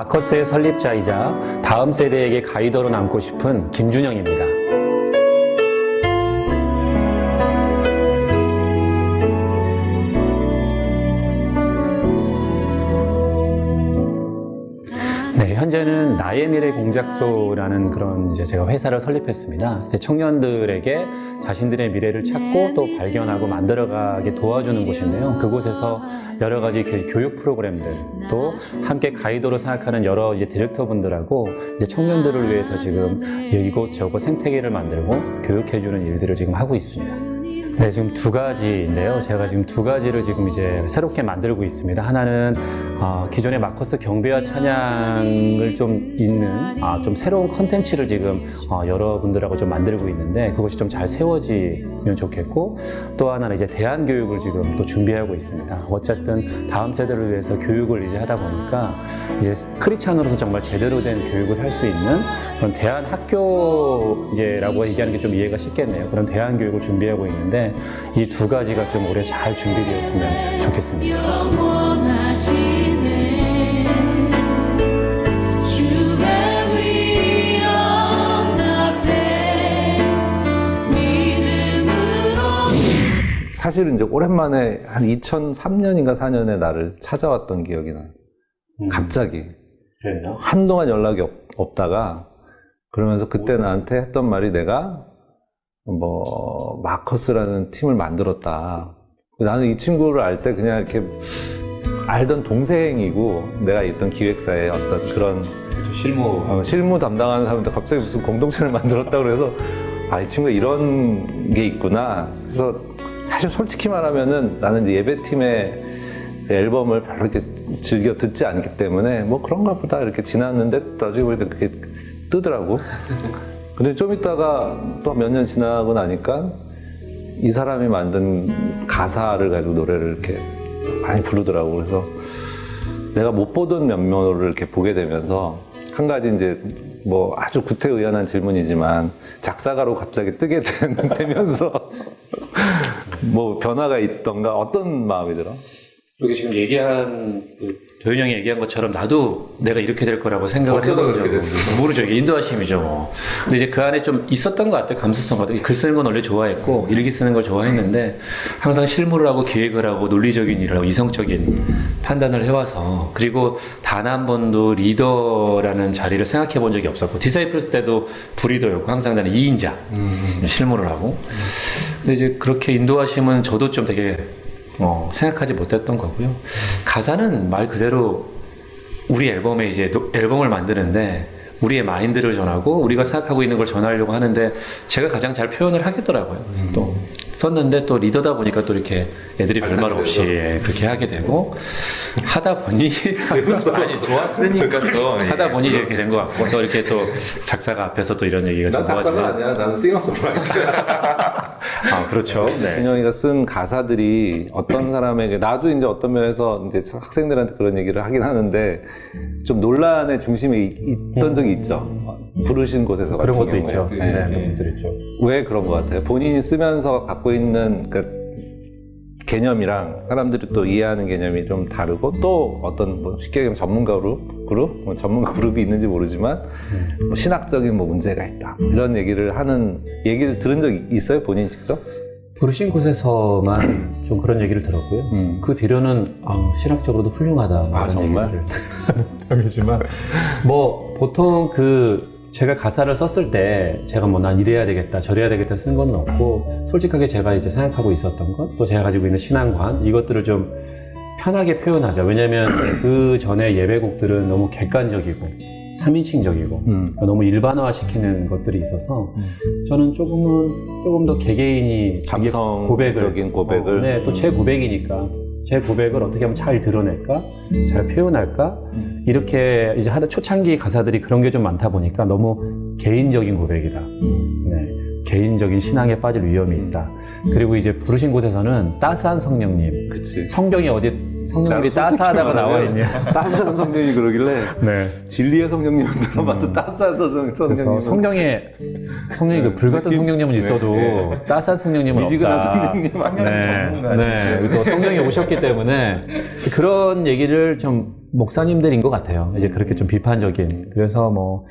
마커스의 설립자이자 다음 세대에게 가이더로 남고 싶은 김준영입니다. 네, 현재는 나의 미래 공작소라는 그런 제가 회사를 설립했습니다. 청년들에게 자신들의 미래를 찾고 또 발견하고 만들어가게 도와주는 곳인데요. 그곳에서 여러 가지 교육 프로그램들, 또 함께 가이드로 생각하는 여러 디렉터분들하고 청년들을 위해서 지금 이곳저곳 생태계를 만들고 교육해주는 일들을 지금 하고 있습니다. 네, 지금 두 가지인데요. 제가 지금 두 가지를 지금 새롭게 만들고 있습니다. 하나는 기존의 마커스 경배와 찬양을 좀 있는 좀 새로운 컨텐츠를 지금 여러분들하고 좀 만들고 있는데 그것이 좀 잘 세워지면 좋겠고, 또 하나는 대안교육을 지금 또 준비하고 있습니다. 어쨌든 다음 세대를 위해서 교육을 하다 보니까 크리스찬으로서 정말 제대로 된 교육을 할 수 있는 그런 대안학교라고 얘기하는 게 좀 이해가 쉽겠네요. 그런 대안교육을 준비하고 있는데 이 두 가지가 좀 올해 잘 준비되었으면 좋겠습니다. 사실은 이제 오랜만에 한 2003년인가 4년에 나를 찾아왔던 기억이 나요. 갑자기. 그랬나? 한동안 연락이 없다가, 그러면서 그때 나한테 했던 말이, 내가 마커스라는 팀을 만들었다. 나는 이 친구를 알 때 그냥 이렇게 알던 동생이고, 내가 있던 기획사의 어떤 그런 실무 담당하는 사람인데 갑자기 무슨 공동체를 만들었다고 그래서, 이 친구가 이런 게 있구나. 그래서 사실 솔직히 말하면은 나는 이제 예배팀의 앨범을 별로 이렇게 즐겨 듣지 않기 때문에 그런가 보다 이렇게 지났는데, 나중에 보니까 그게 뜨더라고. 근데 좀 있다가 또 몇 년 지나고 나니까 이 사람이 만든 가사를 가지고 노래를 이렇게 많이 부르더라고. 그래서 내가 못 보던 면모를 이렇게 보게 되면서, 한 가지 아주 구태의연한 질문이지만, 작사가로 갑자기 뜨게 되면서 변화가 있던가, 어떤 마음이 들어? 그렇게 지금 도현이 형이 얘기한 것처럼 나도 내가 이렇게 될 거라고 생각을 해보려고. 모르죠. 이게 인도하심이죠. 근데 그 안에 좀 있었던 것 같아요. 감수성 같은. 글 쓰는 건 원래 좋아했고, 일기 쓰는 걸 좋아했는데, 항상 실무를 하고 기획을 하고 논리적인 일을 하고 이성적인 판단을 해와서, 그리고 단 한 번도 리더라는 자리를 생각해 본 적이 없었고, 디사이플스 때도 불리더였고, 항상 나는 2인자 실무를 하고. 근데 그렇게 인도하심은 저도 좀 되게 생각하지 못했던 거고요. 가사는 말 그대로 우리 앨범에 앨범을 만드는데 우리의 마인드를 전하고 우리가 생각하고 있는 걸 전하려고 하는데 제가 가장 잘 표현을 하겠더라고요. 그래서 또 썼는데, 또 리더다 보니까 또 이렇게 애들이 별말 없이 그렇게 하게 되고, 하다 보니 많이 좋았으니까 또 하다 보니 이렇게 된 것 같고, 또 이렇게 또 작사가 앞에서 또 이런 얘기가 좀 작사가 나와지면, 아니야. 나는 싱어송라이터야. 그렇죠. 네. 준영이가 쓴 가사들이 어떤 사람에게, 나도 이제 어떤 면에서 학생들한테 그런 얘기를 하긴 하는데, 좀 논란의 중심에 있던 적이 있죠. 부르신 곳에서. 그런 것도 경우에. 있죠. 네, 그런 것들 있죠. 왜 그런 것 같아요? 본인이 쓰면서 갖고 있는 개념이랑 사람들이 또 이해하는 개념이 좀 다르고, 또 어떤 쉽게 얘기하면 전문가 그룹? 전문가 그룹이 있는지 모르지만 신학적인 문제가 있다, 이런 얘기를 들은 적이 있어요? 본인이 직접? 부르신 곳에서만 좀 그런 얘기를 들었고요. 그 뒤로는 신학적으로도 훌륭하다. 정말? 이지만 보통 제가 가사를 썼을 때 제가 난 이래야 되겠다 저래야 되겠다 쓴 건 없고, 솔직하게 제가 생각하고 있었던 것, 또 제가 가지고 있는 신앙관, 이것들을 좀 편하게 표현하자. 왜냐면 그 전에 예배곡들은 너무 객관적이고 3인칭적이고 너무 일반화시키는 것들이 있어서 저는 조금 더 개개인이 감성적인 고백을 네, 또 제 고백이니까 제 고백을 어떻게 하면 잘 드러낼까, 잘 표현할까, 이렇게 초창기 가사들이 그런 게 좀 많다 보니까 너무 개인적인 고백이다. 네, 개인적인 신앙에 빠질 위험이 있다. 그리고 부르신 곳에서는 따스한 성령님. 그치. 성경이 성령님이 따스하다고 나와 있냐. 따스한 성령이 그러길래, 네. 진리의 성령님은 들어봐도 따스한 성령님. 성령이 불같은 성령님은 있어도 따스한 성령님은 미지근한 없다. 성령님. 네. 또 성령이 오셨기 때문에 그런 얘기를 좀 목사님들인 것 같아요. 이제 그렇게 좀 비판적인. 그래서 뭐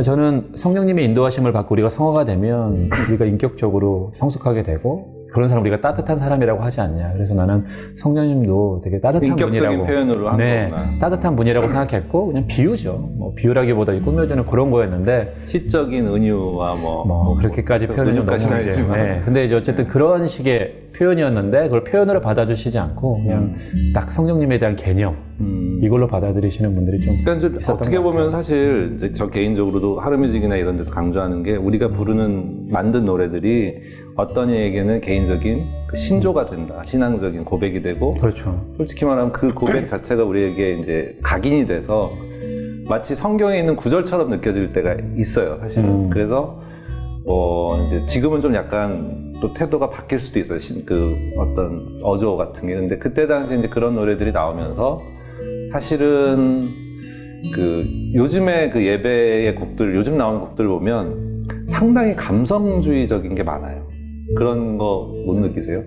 저는 성령님의 인도하심을 받고 우리가 성화가 되면 우리가 인격적으로 성숙하게 되고 그런 사람 우리가 따뜻한 사람이라고 하지 않냐. 그래서 나는 성령님도 되게 따뜻한 인격적인 분이라고. 표현으로 한 네, 거구나. 따뜻한 분이라고 생각했고 그냥 비유죠. 뭐 비유라기보다 꾸며주는 그런 거였는데 시적인 은유와 뭐 그렇게까지 표현은 너무 은유까지는 이제, 아니지만. 네. 근데 이제 어쨌든 그런 식의 표현이었는데 그걸 표현으로 받아주시지 않고 그냥 딱 성령님에 대한 개념 이걸로 받아들이시는 분들이 좀 그러니까 이제 있었던 어떻게 것 같아요. 보면 사실 이제 저 개인적으로도 하루뮤직이나 이런 데서 강조하는 게 우리가 부르는 만든 노래들이 어떤 이에게는 개인적인 그 신조가 된다, 신앙적인 고백이 되고 그렇죠. 솔직히 말하면 그 고백 자체가 우리에게 이제 각인이 돼서 마치 성경에 있는 구절처럼 느껴질 때가 있어요, 사실은. 그래서 이제 지금은 좀 약간 또 태도가 바뀔 수도 있어요. 그 어떤 어조 같은 게. 근데 그때 당시 이제 그런 노래들이 나오면서 사실은 그 요즘에 그 예배의 곡들, 요즘 나오는 곡들 보면 상당히 감성주의적인 게 많아요. 그런 거 못 느끼세요?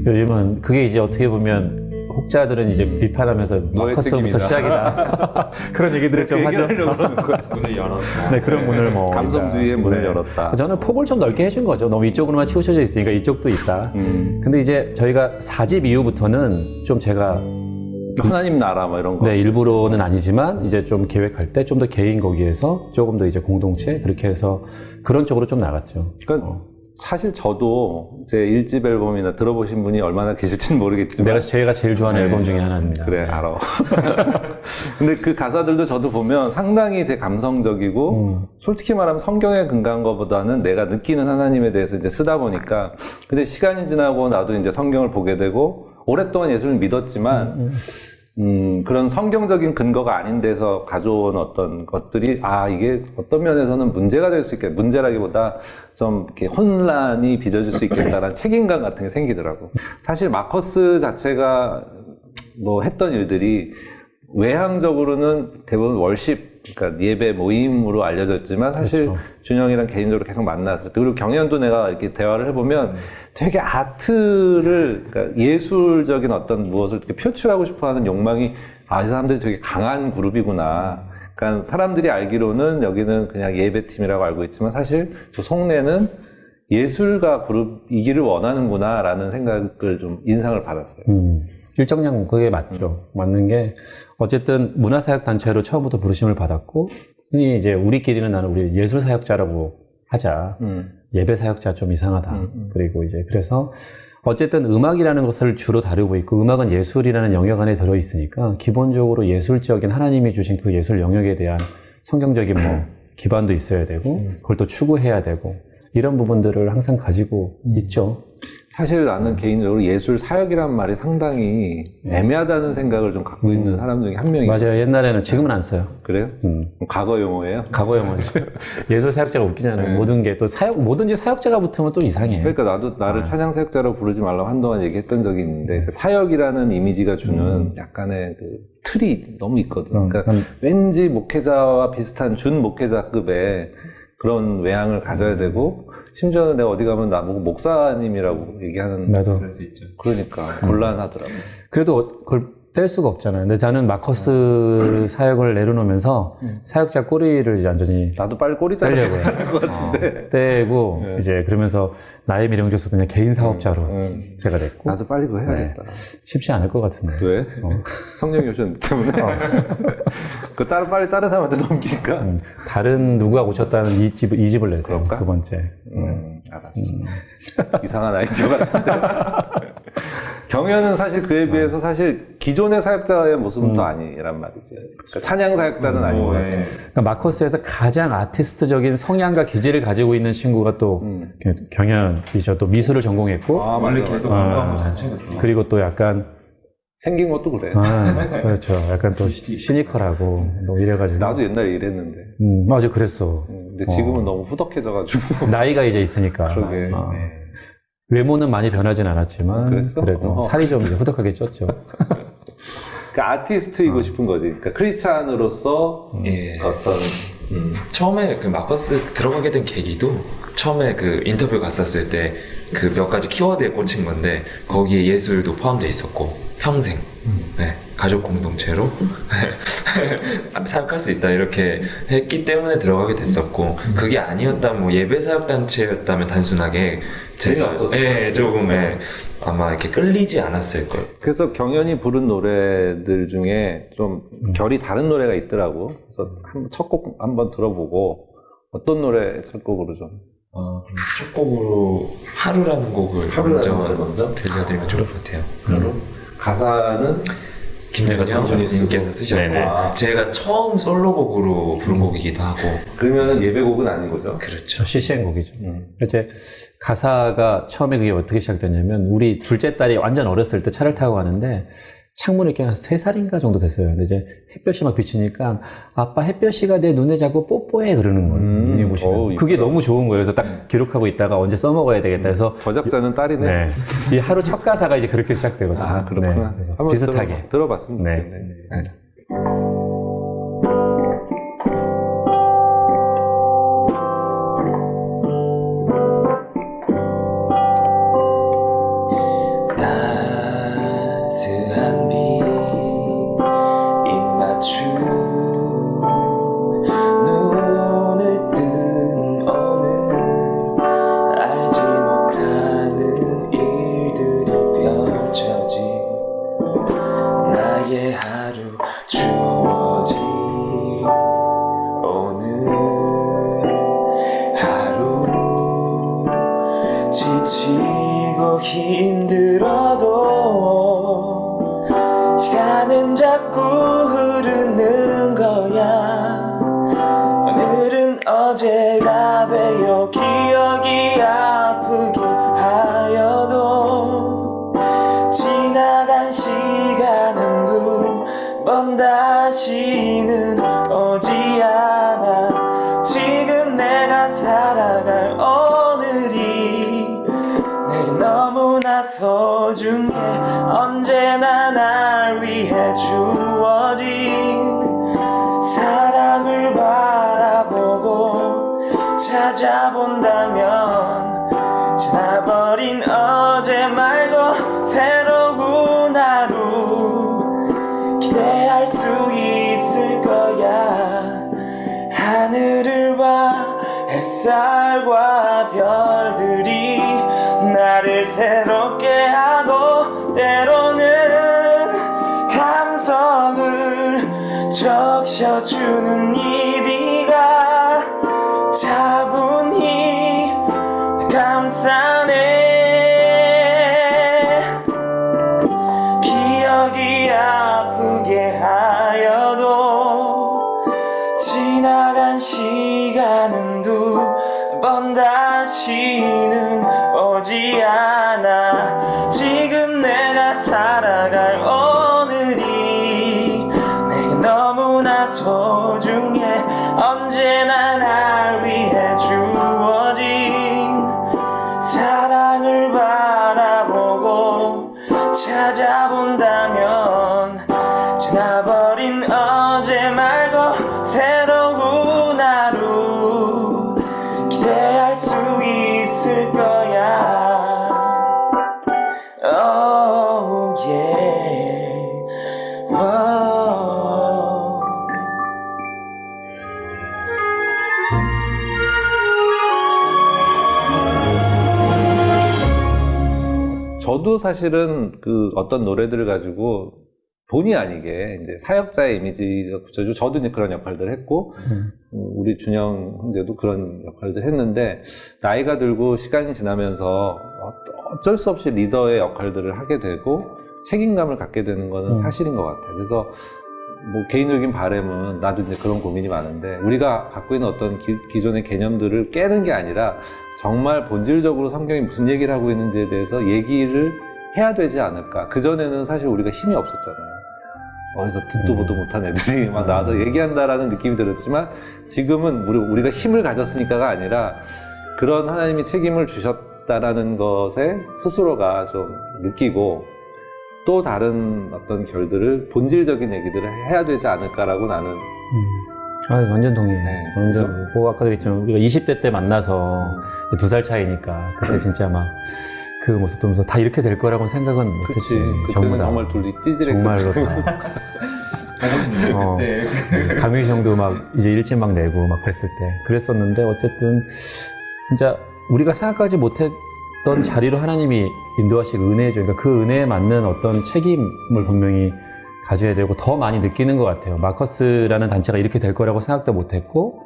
요즘은 그게 이제 어떻게 보면 혹자들은 이제 비판하면서 너의 마커스부터 책임이다. 시작이다. 그런 얘기들을 좀 하죠. 문을 열었다. 네, 그런 문을 뭐 감성주의의 문을 네. 열었다. 저는 폭을 좀 넓게 해준 거죠. 너무 이쪽으로만 치우쳐져 있으니까 이쪽도 있다. 근데 이제 저희가 4집 이후부터는 좀 제가 하나님 나라 뭐 이런 거. 네, 일부러는 아니지만 이제 좀 계획할 때 좀 더 개인 거기에서 조금 더 이제 공동체 그렇게 해서 그런 쪽으로 좀 나갔죠. 그러니까 사실 저도 제 1집 앨범이나 들어보신 분이 얼마나 계실지는 모르겠지만 제가 제일 좋아하는 네. 앨범 중에 하나입니다. 그래 알아. 근데 그 가사들도 저도 보면 상당히 제 감성적이고 솔직히 말하면 성경에 근거한 것보다는 내가 느끼는 하나님에 대해서 이제 쓰다 보니까 근데 시간이 지나고 나도 이제 성경을 보게 되고 오랫동안 예수를 믿었지만 그런 성경적인 근거가 아닌 데서 가져온 어떤 것들이 이게 어떤 면에서는 문제가 될 수 있겠다. 문제라기보다 좀 이렇게 혼란이 빚어질 수 있겠다라는 책임감 같은 게 생기더라고. 사실 마커스 자체가 뭐 했던 일들이 외향적으로는 대부분 월십, 그러니까 예배 모임으로 알려졌지만 사실 그렇죠. 준영이랑 개인적으로 계속 만났을 때 그리고 경연도 내가 이렇게 대화를 해보면 되게 아트를 그러니까 예술적인 어떤 무엇을 이렇게 표출하고 싶어하는 욕망이 이 사람들이 되게 강한 그룹이구나. 그러니까 사람들이 알기로는 여기는 그냥 예배팀이라고 알고 있지만 사실 저 속내는 예술가 그룹이기를 원하는구나라는 생각을 좀 인상을 받았어요. 일정량 그게 맞죠. 맞는 게 어쨌든 문화사역단체로 처음부터 부르심을 받았고 흔히 이제 우리끼리는 나는 우리 예술사역자라고 하자. 예배사역자 좀 이상하다. 그리고 이제 그래서 어쨌든 음악이라는 것을 주로 다루고 있고 음악은 예술이라는 영역 안에 들어있으니까 기본적으로 예술적인 하나님이 주신 그 예술 영역에 대한 성경적인 뭐 기반도 있어야 되고 그걸 또 추구해야 되고 이런 부분들을 항상 가지고 있죠. 사실 나는 개인적으로 예술 사역이란 말이 상당히 애매하다는 생각을 좀 갖고 있는 사람 중에 한 명이에요. 맞아요. 옛날에는 지금은 안 써요. 그래요? 과거 용어예요? 과거 용어죠. 예술 사역자가 웃기잖아요. 네. 모든 게 또 뭐든지 사역자가 붙으면 또 이상해. 그러니까 나도 나를 찬양 사역자라고 부르지 말라고 한동안 얘기했던 적이 있는데 그 사역이라는 이미지가 주는 약간의 그 틀이 너무 있거든. 그러니까 왠지 목회자와 비슷한 준 목회자급의 그런 외향을 가져야 되고 심지어는 내가 어디 가면 나보고 목사님이라고 얘기하는 나도. 그럴 수 있죠. 그러니까 곤란하더라고. 그래도 그걸 뗄 수가 없잖아요. 근데 저는 마커스 사역을 내려놓으면서 사역자 꼬리를 이제 완전히 나도 빨리 꼬리 자르려고 떼려고요. 해야 될 것 같은데. 떼고 네. 이제 그러면서 나의 미래공주에서 그냥 개인 사업자로 제가 됐고 나도 빨리 그거 해야겠다. 쉽지 않을 것 같은데. 왜? 어. 성령이 오셨기 때문에. 그 빨리 다른 사람한테 넘기니까. 다른 누가 오셨다는 이 집을 내세요. 그럴까? 두 번째. 알았어. 이상한 아이디어 같은데. 경연은 사실 그에 비해서 사실 기존의 사역자의 모습은 또 아니란 말이지. 그러니까 찬양 사역자는 아니고. 그러니까 마커스에서 가장 아티스트적인 성향과 기질을 가지고 있는 친구가 또 경연이죠. 또 미술을 전공했고 원래 계속 공부한 거 자체가 그리고 또 약간 생긴 것도 그래. 그렇죠. 약간 또 시니컬하고 또 이래가지고 나도 옛날에 이랬는데. 맞아 그랬어. 근데 지금은 너무 후덕해져가지고. 나이가 이제 있으니까 그러게. 외모는 많이 변하진 않았지만 그랬어? 그래도 살이 좀 이제 후덕하게 쪘죠. 그러니까 아티스트이고 싶은 거지. 그러니까 크리스찬으로서 예. 어떤 처음에 그 마커스 들어가게 된 계기도 처음에 그 인터뷰 갔었을 때 그 몇 가지 키워드에 꽂힌 건데 거기에 예술도 포함되어 있었고 평생 네. 가족 공동체로 사역할 수 있다 이렇게 했기 때문에 들어가게 됐었고 그게 아니었다면 뭐 예배 사역 단체였다면 단순하게 제가 조금 아마 이렇게 끌리지 않았을 거예요. 그래서 경연이 부른 노래들 중에 좀 결이 다른 노래가 있더라고. 그래서 첫 곡 한번 들어보고 어떤 노래 첫 곡으로 좀. 첫 곡으로 하루라는 곡을 먼저 들려드리면 좋을 것 같아요. 가사는 김정현님께서 쓰셨고 제가 처음 솔로곡으로 부른 곡이기도 하고. 그러면 예배곡은 아닌 거죠? 그렇죠. CCM 곡이죠. 이제 가사가 처음에 그게 어떻게 시작됐냐면 우리 둘째 딸이 완전 어렸을 때 차를 타고 가는데 창문을 이렇게 한 3살인가 정도 됐어요. 근데 이제 햇볕이 막 비치니까 아빠 햇볕이가 내 눈에 자꾸 뽀뽀해 그러는 거예요. 눈이 부시는. 그게 너무 좋은 거예요. 그래서 딱 기록하고 있다가 언제 써먹어야 되겠다 해서 저작자는 딸이네. 이 하루 첫 가사가 이제 그렇게 시작되거든요. 아, 그렇구나. 그래서 한번 비슷하게. 들어봤으면 네. 좋겠네. 따스한 비 입맞춤 눈을 뜬 오늘 알지 못하는 일들이 펼쳐진 나의 하루 주어진 오늘 하루 지치고 힘들어도 시간은 자꾸 흐르는 거야. 오늘은 어제가 되어 기억이 아프게 하여도 지나간 시간은 두 번 다시는 오지 않아. 지금 내가 살아갈 오늘이 내게 너무나 소중해. 언제나 날 위해 주어진 사랑을 바라보고 찾아본다면 지나버린 어제 말고 새로운 하루 기대할 수 있을 거야. 하늘을 봐 햇살과 별들이 나를 새롭게 하고 때로는 감성을 적셔주는 이 비가 차분히 감싸네. 기억이 아프게 하여도 지나간 시간은 두 번 다시는 오지 않아. 지금 내가 살아갈 오늘이 내게 너무나 소중해. 언제나 날 위해 주어진 사랑을 바라보고 찾아본다면 지나버린 어제 말고 새로운 하루 기대할 수 있을 거야. Oh yeah. Oh. 저도 사실은 그 어떤 노래들을 가지고 본의 아니게 이제 사역자의 이미지가 붙여지고 저도 이제 그런 역할들을 했고 우리 준영 형제도 그런 역할들 했는데 나이가 들고 시간이 지나면서 어쩔 수 없이 리더의 역할들을 하게 되고 책임감을 갖게 되는 거는 사실인 것 같아요. 그래서 뭐 개인적인 바람은 나도 이제 그런 고민이 많은데 우리가 갖고 있는 어떤 기존의 개념들을 깨는 게 아니라 정말 본질적으로 성경이 무슨 얘기를 하고 있는지에 대해서 얘기를 해야 되지 않을까. 그전에는 사실 우리가 힘이 없었잖아요. 어디서 듣도 보도 못한 애들이 막 나와서 얘기한다라는 느낌이 들었지만 지금은 우리가 힘을 가졌으니까가 아니라 그런 하나님이 책임을 주셨다라는 것에 스스로가 좀 느끼고 또 다른 어떤 결들을 본질적인 얘기들을 해야 되지 않을까라고 나는 완전 동의해요. 네, 완전 뭐 아까도 그랬지만 우리가 20대 때 만나서 2살 차이니까 그때 진짜 막 그 모습 보면서 다 이렇게 될 거라고는 생각은 못했지. 그때는 전부 다. 정말 둘이 찌질했거든. 정말로 다. 네. 강민희 형도 막 이제 일집 막 내고 막 그랬을 때 그랬었는데 어쨌든 진짜 우리가 생각하지 못했던 자리로 하나님이 인도하시고 은혜죠. 그러니까 그 은혜에 맞는 어떤 책임을 분명히 가져야 되고 더 많이 느끼는 것 같아요. 마커스라는 단체가 이렇게 될 거라고 생각도 못했고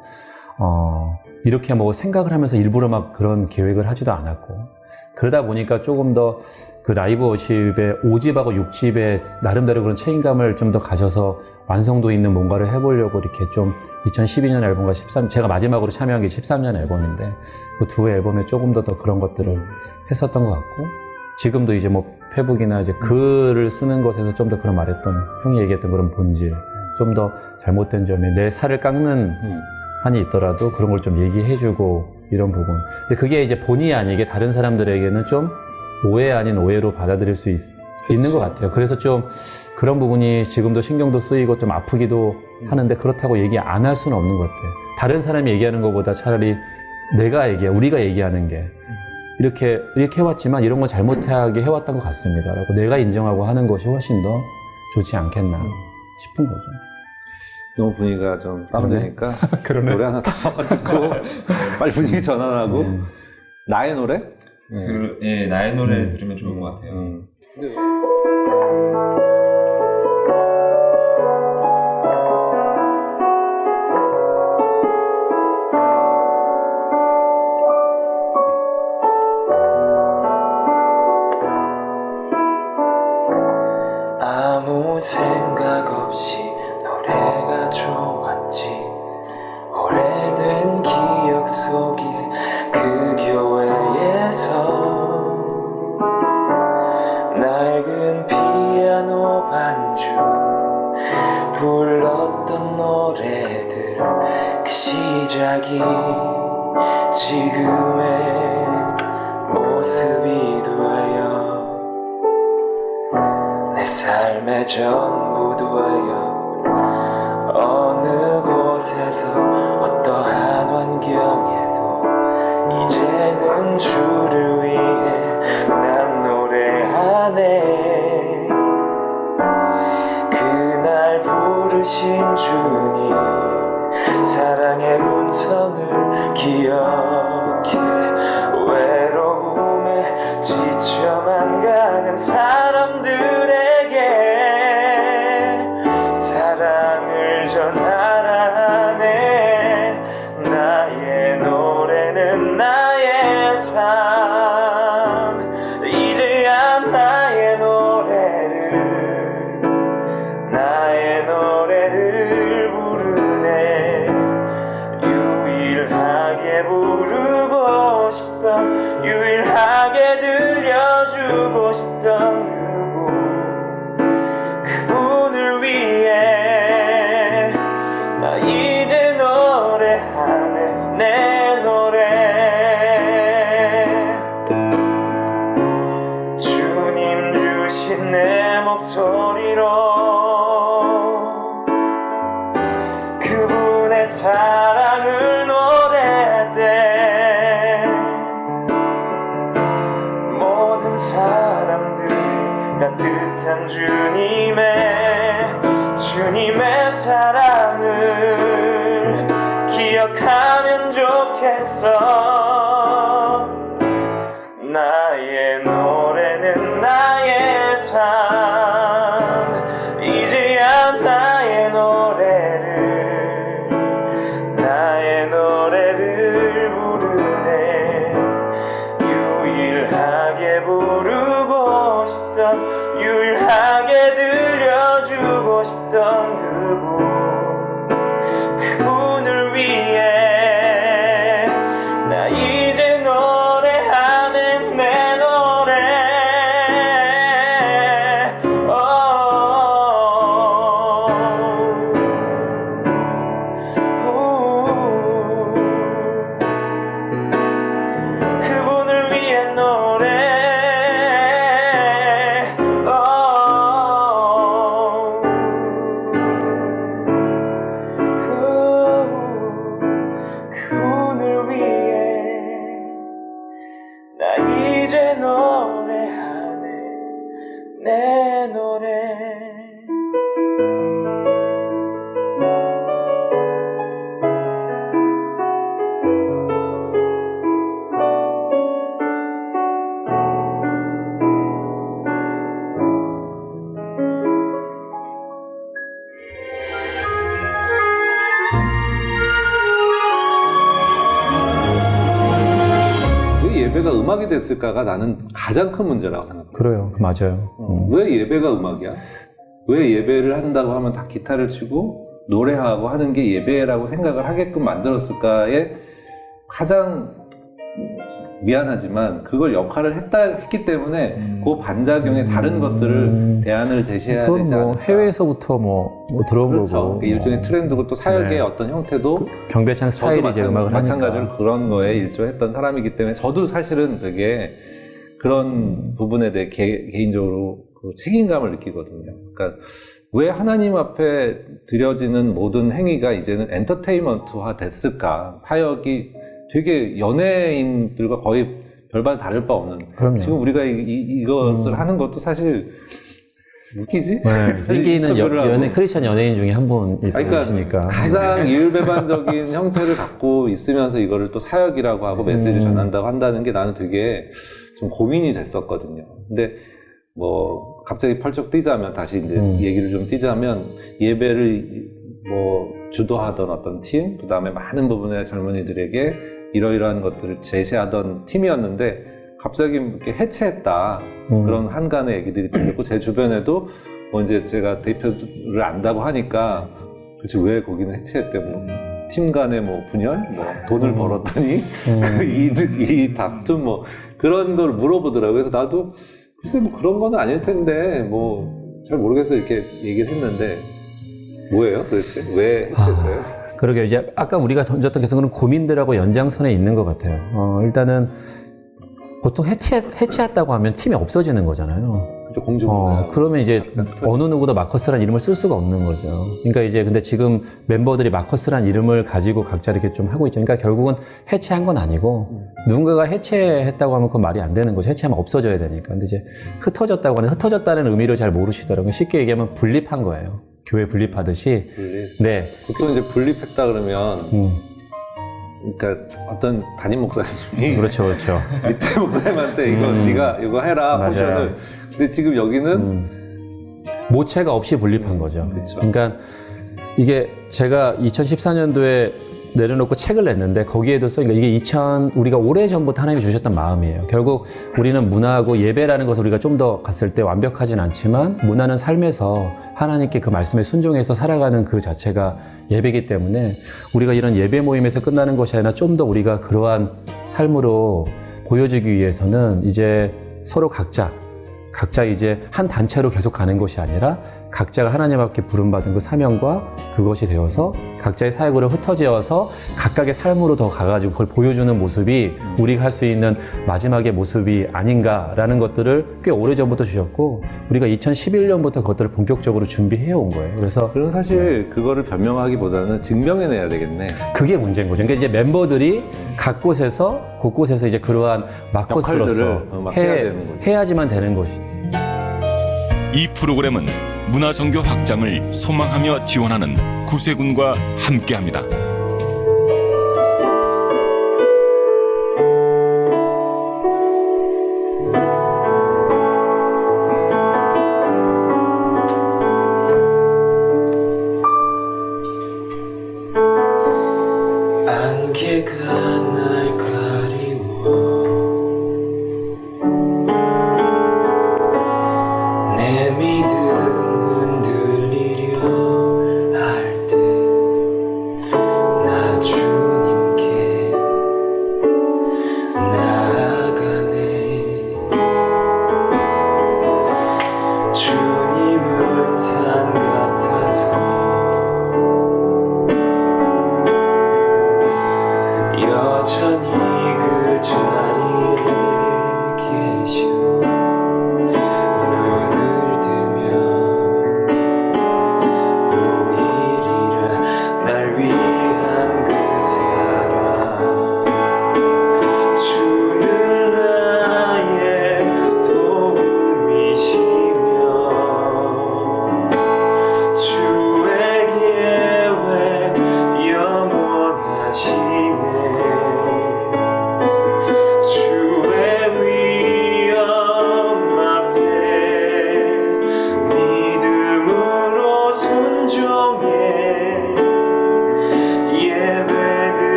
이렇게 뭐 생각을 하면서 일부러 막 그런 계획을 하지도 않았고 그러다 보니까 조금 더 그 라이브 워십의 5집하고 6집의 나름대로 그런 책임감을 좀 더 가져서 완성도 있는 뭔가를 해보려고 이렇게 좀 2012년 앨범과 제가 마지막으로 참여한 게 13년 앨범인데 그 두 앨범에 조금 더 그런 것들을 했었던 것 같고 지금도 이제 뭐 페북이나 이제 글을 쓰는 것에서 좀 더 그런 말했던 형이 얘기했던 그런 본질 좀 더 잘못된 점이 내 살을 깎는 한이 있더라도 그런 걸 좀 얘기해주고 이런 부분. 근데 그게 이제 본의 아니게 다른 사람들에게는 좀 오해 아닌 오해로 받아들일 수 있는 것 같아요. 그래서 좀 그런 부분이 지금도 신경도 쓰이고 좀 아프기도 하는데 그렇다고 얘기 안 할 수는 없는 것 같아요. 다른 사람이 얘기하는 것보다 차라리 우리가 얘기하는 게 이렇게 해왔지만 이런 건 잘못하게 해왔던 것 같습니다. 라고 내가 인정하고 하는 것이 훨씬 더 좋지 않겠나 싶은 거죠. 너무 분위기가 좀 다운되니까 그러네. 노래 하나 더 듣고 빨리 분위기 전환하고 나의 노래? 예, 나의 노래 들으면 좋을 것 같아요. 아무 생각 없이 노래가 좋았지. 오래된 기억 속에 그 교회에서 낡은 피아노 반주 불렀던 노래들 그 시작이 지금의 모습이 되어 내 삶의 전부 되어 어느 곳에서 어떠한 환경에도 이제는 주를 위해 난 노래하네. 그날 부르신 주님 사랑의 음성을 기억해. 외로움에 지쳐만 가는 사람들에게 사랑을 전하라네. 나의 노래는 나의 삶. 이제야 나의 노래를 부르네. 유일하게 부르고 싶던, 유일하게 들려주고 싶던 그분을 위해 나 이제 노래하네. 내 노래. 주님 주신 내 목소리로 그분의 사랑을 노래할 때 모든 사람들이 따뜻한 주님의 사랑을 기억하면 좋겠어. 나의 노래는 나의 삶. 이제야 나의 노래를 부르네. 유일하게 부르고 싶던, 유일하게 들려주고 싶던 그분을 위해 나 이제 노래하는 내 노래. 그분을 위해 노래. 음악이 됐을까가 나는 가장 큰 문제라고 생각해. 그래요. 맞아요. 왜 예배가 음악이야? 왜 예배를 한다고 하면 다 기타를 치고 노래하고 하는 게 예배라고 생각을 하게끔 만들었을까에 가장 미안하지만 그걸 역할을 했기 때문에 그 반작용의 다른 것들을 대안을 제시해야 그건 되지 뭐 않을까. 해외에서부터 뭐 들어온 그렇죠. 거고. 그게 일종의 트렌드고 또 사역의 네. 어떤 형태도 경배찬 저도 스타일이 이제 음악을 마찬가지로 하니까. 그런 거에 일조했던 사람이기 때문에 저도 사실은 되게 그런 부분에 대해 개인적으로 그 책임감을 느끼거든요. 그러니까 왜 하나님 앞에 드려지는 모든 행위가 이제는 엔터테인먼트화 됐을까? 사역이 되게 연예인들과 거의 별반 다를 바 없는. 그럼요. 지금 우리가 이것을 하는 것도 사실 웃기지? 네. 인기 있는 인터뷰를 하고. 크리스천 연예인 중에 한 분이시니까. 그러니까 가장 이율배반적인 형태를 갖고 있으면서 이거를 또 사역이라고 하고 메시지를 전한다고 한다는 게 나는 되게 좀 고민이 됐었거든요. 근데 뭐 갑자기 펄쩍 뛰자면 다시 이제 얘기를 좀 뛰자면 예배를 뭐 주도하던 어떤 팀, 그 다음에 많은 부분의 젊은이들에게 이러이러한 것들을 제시하던 팀이었는데 갑자기 이렇게 해체했다. 그런 한간의 얘기들이 들렸고 제 주변에도 뭐 이제 제가 대표를 안다고 하니까 도대체 왜 거기는 해체했대 뭐 팀 간의 뭐 분열, 뭐 돈을 벌었더니 이 다툼 뭐 그런 걸 물어보더라고요. 그래서 나도 글쎄 뭐 그런 거는 아닐 텐데 뭐 잘 모르겠어 이렇게 얘기를 했는데 뭐예요 도대체 왜 해체했어요? 그러게 이제 아까 우리가 던졌던 계속 고민들하고 연장선에 있는 것 같아요. 일단은 보통 해체했다고 하면 팀이 없어지는 거잖아요. 그렇죠, 공중분해. 그러면 이제 어느 누구도 마커스란 이름을 쓸 수가 없는 거죠. 그러니까 이제 근데 지금 멤버들이 마커스란 이름을 가지고 각자 이렇게 좀 하고 있죠. 그러니까 결국은 해체한 건 아니고 누군가가 해체했다고 하면 그건 말이 안 되는 거죠. 해체하면 없어져야 되니까. 근데 이제 흩어졌다고 하는 흩어졌다는 의미를 잘 모르시더라고요. 쉽게 얘기하면 분립한 거예요. 교회 분립하듯이. 분립. 네. 보통 이제 분립했다 그러면 그러니까 어떤 담임 목사님이 그렇죠, 그렇죠. 밑에 목사님한테 이거 네가 이거 해라 맞아요. 포션을. 근데 지금 여기는 모체가 없이 분립한 거죠. 그렇죠. 그러니까 이게 제가 2014년도에 내려놓고 책을 냈는데 거기에도 그러니까 이게 우리가 오래전부터 하나님이 주셨던 마음이에요. 결국 우리는 문화하고 예배라는 것을 우리가 좀 더 갔을 때 완벽하진 않지만 문화는 삶에서 하나님께 그 말씀에 순종해서 살아가는 그 자체가 예배이기 때문에 우리가 이런 예배 모임에서 끝나는 것이 아니라 좀 더 우리가 그러한 삶으로 보여주기 위해서는 이제 서로 각자 이제 한 단체로 계속 가는 것이 아니라 각자가 하나님 앞에 부름받은 그 사명과 그것이 되어서 각자의 사역으로 흩어져서 각각의 삶으로 더 가가지고 그걸 보여주는 모습이 우리가 할 수 있는 마지막의 모습이 아닌가라는 것들을 꽤 오래전부터 주셨고 우리가 2011년부터 그것들을 본격적으로 준비해 온 거예요. 그래서 그럼 사실 그거를 변명하기보다는 증명해내야 되겠네. 그게 문제인 거죠. 그러니까 이제 멤버들이 곳곳에서 이제 그러한 마커스로서 역할들을 막 해야 되는 거죠. 해야지만 되는 것이죠. 이 프로그램은 문화선교 확장을 소망하며 지원하는 구세군과 함께합니다.